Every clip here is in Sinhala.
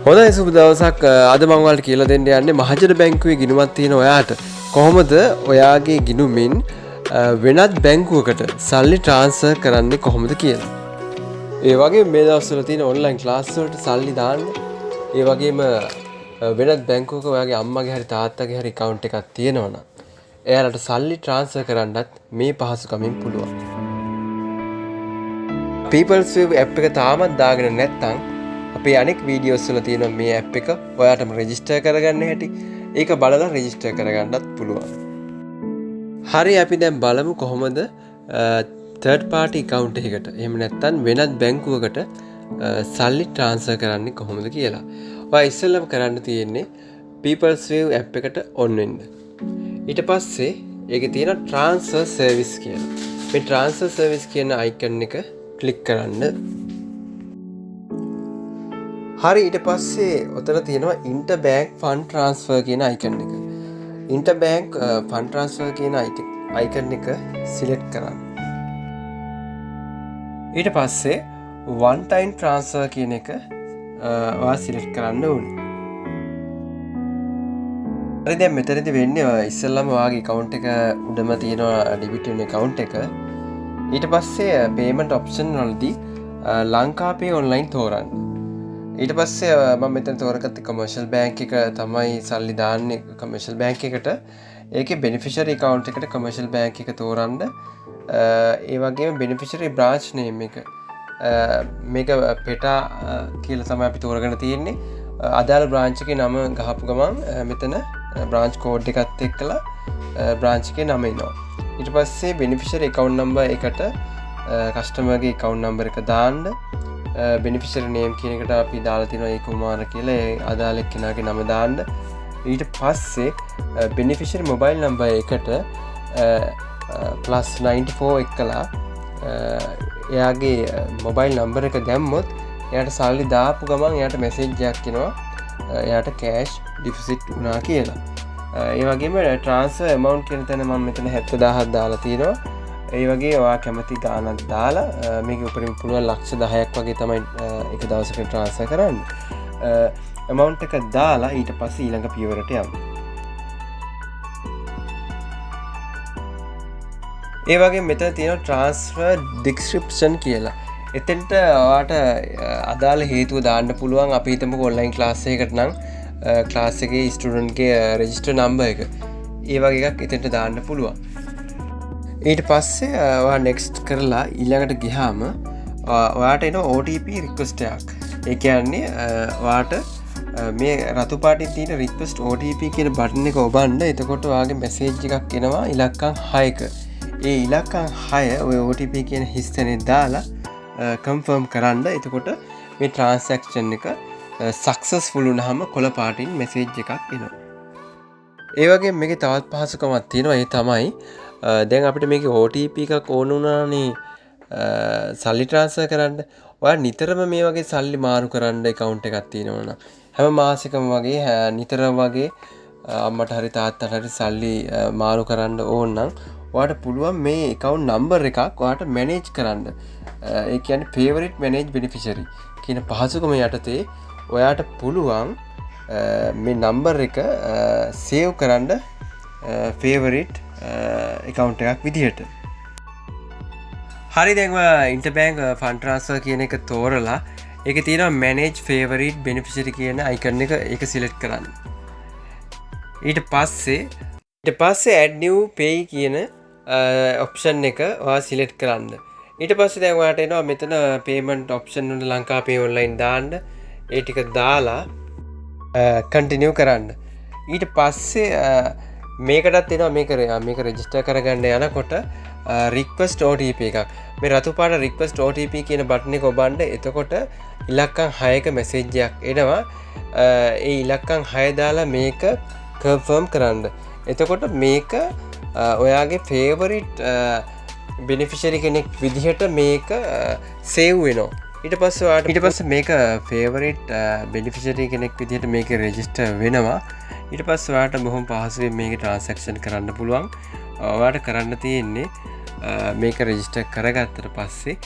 හොඳයි සුබ දවසක්. අද මම ඔයාලට කියලා දෙන්න යන්නේ මහජන බැංකුවේ ගිණුමක් තියෙන ඔයාට කොහොමද ඔයාගේ ගිණුමින් වෙනත් බැංකුවකට සල්ලි ට්‍රාන්ස්ෆර් කරන්නේ කොහොමද කියලා. ඒ වගේම මේ දවස්වල තියෙන ඔන්ලයින් ක්ලාස් වලට සල්ලි දාන්න, ඒ වගේම වෙනත් බැංකුවක ඔයාගේ අම්මගේ හරි තාත්තගේ හරි account එකක් තියෙනවා නම් එයාලට සල්ලි ට්‍රාන්ස්ෆර් කරන්නත් මේ පහසුකමින් පුළුවන්. People's View app එක තාමත් දාගෙන නැත්නම් අපේ අනෙක් වීඩියෝස් වල තියෙන මේ ඇප් එක ඔයාටම රෙජිස්ටර් කරගන්න හැටි. ඒක බලලා රෙජිස්ටර් කරගන්නත් පුළුවන්. හරි, අපි දැන් බලමු කොහොමද third party account එකකට එහෙම නැත්නම් වෙනත් බැංකුවකට සල්ලි ට්‍රාන්ස්ෆර් කරන්නේ කොහොමද කියලා. ඔයා ඉස්සෙල්ලම කරන්න තියෙන්නේ People's View app එකට on වෙන්න. ඊට පස්සේ ඒකේ තියෙන transfer service කියලා. මේ transfer service කියන icon එක ක්ලික් කරන්න. හරි, ඊට පස්සේ ඔතන තියෙනවා interbank fund transfer කියන icon එක. interbank fund transfer කියන icon එක select කරන්න. ඊට පස්සේ one time transfer කියන එක ඔයා select කරන්න ඕනේ. හරි, දැන් මෙතනදී වෙන්නේ ඉස්සෙල්ලාම ඔයාගේ account එක උඩම තියෙනවා debit වෙන account එක. ඊට පස්සේ payment option වලදී ලංකාපේ online තෝරන්න. ඊට පස්සේ මම මෙතන තෝරගත්තේ commercial bank එක තමයි සල්ලි දාන්නේ commercial bank එකට. ඒකේ beneficiary account එකට commercial bank එක තෝරන්න. ඒ වගේම beneficiary branch name එක මේක PETA කියලා තමයි අපි තෝරගෙන තියෙන්නේ. අදාළ branch එකේ නම ගහපු ගමන් මෙතන branch code එකත් එක්කලා branch එකේ නම එනවා. ඊට පස්සේ beneficiary account number එකට customer ගේ account number එක දාන්න. beneficiary name කියන එකට අපි දාලා තියෙනවා ඒ කුමාර කියලා. ඒ අදාළ කෙනාගේ නම දාන්න. ඊට පස්සේ beneficiary mobile number එකට +94 එක්කලා එයාගේ mobile number එක දැම්මොත් එයාට සල්ලි දාපු ගමන් එයාට message එකක් එනවා එයාට cash deposit වුණා කියලා. ඒ වගේම transfer amount කියන තැන මම මෙතන 70000ක් දාලා තියෙනවා. ඒ වගේ ඔයා කැමති ගානක් දාලා මේක උපරිම පුළුවන් ලක්ෂ 10ක් වගේ තමයි එක දවසකට ට්‍රාන්ස්ෆර් කරන්න. amount එක දාලා ඊට පස්සේ ඊළඟ පියවරට යමු. ඒ වගේ මෙතන තියෙනවා transfer description කියලා. එතෙන්ට ඔයාට අදාළ හේතුව දාන්න පුළුවන්. අපි හිතමුකෝ online class එකකට නම් class එකේ student ගේ register number එක. ඒ වගේ එකක් එතෙන්ට දාන්න පුළුවන්. ඊට පස්සේ ඔයා next කරලා ඊළඟට ගියාම ඔයාට එන OTP request එකක්. ඒ කියන්නේ ඔයාට මේ රතු පාටින් තියෙන request OTP කියන බටන් එක ඔබන්න. එතකොට ඔයාගේ message එකක් එනවා ඉලක්කම් 6ක. ඒ ඉලක්කම් 6 ඔය OTP කියන හිස්තැනේ දාලා confirm කරන්න. එතකොට මේ transaction එක successful වුණාම කොළ පාටින් message එකක් එනවා. ඒ වගේ මේකේ තවත් පහසුකමක් තියෙනවා. ඒ තමයි දැන් අපිට මේකේ OTP එකක් ඕන වුණානේ සල්ලි ට්‍රාන්ස්ෆර් කරන්න. ඔයා නිතරම මේ වගේ සල්ලි මාරු කරන්න account එකක් තියෙනවා නම් හැම මාසෙකම වගේ නිතරම වගේ අම්මට හරි තාත්තට හරි සල්ලි මාරු කරන්න ඕන නම් ඔයාට පුළුවන් මේ account number එකක් ඔයාට manage කරන්න. ඒ කියන්නේ favorite manage beneficiary කියන පහසුකම යටතේ ඔයාට පුළුවන් මේ number එක save කරන්න favorite account එකක් විදිහට. හරි, දැන් ඔයා interbank fund transfer කියන එක තෝරලා ඒකේ තියෙනවා manage favorite beneficiary කියන icon එක ඒක select කරන්න. ඊට පස්සේ add new pay කියන option එක ඔයා select කරන්න. ඊට පස්සේ දැන් ඔයාට එනවා මෙතන payment option වල ලංකාපේ online දාන්න. ඒ ටික දාලා continue කරන්න. ඊට පස්සේ මේකටත් එනවා මේක රෙජිස්ටර් කරගන්න යනකොට request OTP එකක්. මේ රතු පාට request OTP කියන බටන් එක ඔබන්න. එතකොට ඉලක්කම් 6ක message එකක් එනවා. ඒ ඉලක්කම් 6 දාලා මේක confirm කරන්න. එතකොට මේක ඔයාගේ favorite beneficiary කෙනෙක් විදිහට මේක save වෙනවා. ඊට පස්සේ මේක favorite beneficiary කෙනෙක් විදිහට මේක register වෙනවා. ඊට පස්සේ ඔයාට බොහොම පහසුවෙන් මේක transaction කරන්න පුළුවන්. ඔයාට කරන්න තියෙන්නේ මේක register කරගත්තට පස්සේ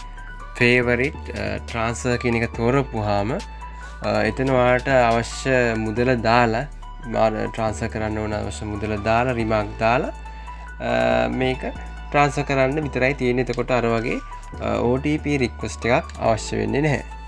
favorite transfer කියන එක තෝරපුවාම එතන ඔයාලට අවශ්‍ය මුදල දාලා ට්‍රාන්ස්ෆර් කරන්න ඕන අවශ්‍ය මුදල දාලා රිමාර්ක් දාලා මේක ට්‍රාන්ස්ෆර් කරන්න විතරයි තියෙන්නේ. එතකොට අර වගේ OTP රික්වෙස්ට් එකක් අවශ්‍ය වෙන්නේ නැහැ.